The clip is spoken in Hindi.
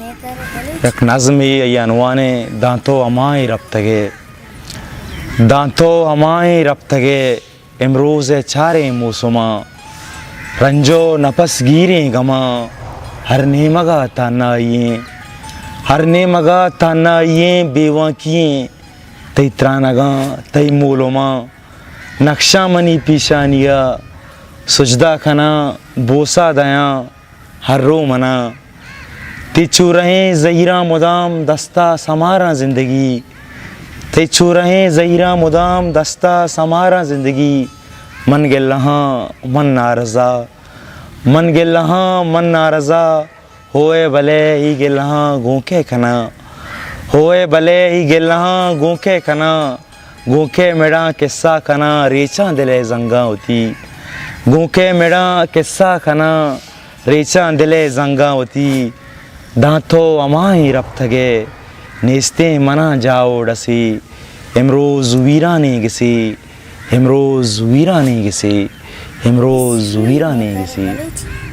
एक नज़्म ही अनवाने दांतो अमाए रब्तगे दांतो अमाए रब्तगे इमरोज़ चारे मौसमा रंजो नफस गिरे गमा हर नेमगा तानाइए हर नेमगा तानाइए बेवा किए तई त्रानगा तई मोलोमा नक्शा मनी पीशानिया सुजदा खना बोसा दया हर रो मना तिचू रहें ज़हीरा मुदाम दस्ता समारा ज़िंदगी तिचू रहें ज़हीरा मुदाम दस्ता समारा ज़िंदगी मन गिल्लहा मन नारज़ा मन गिल्लहा मन नारज़ा होए भले ही गिल्लहा गोंके खना होए भले ही गिल्लहा गोंके खना गोंके मेड़ा किस्सा खना रेचा दिले जंगा होती गोंके मेड़ा किस्सा खना रेचा दिले जंगा होती दांतो अमाही रब्तगे नेस्ते मना जाओ डसी इमरोज़ वीरानी गिसी इमरोज़ वीरानी गिसी इमरोज़ वीरानी गिसी।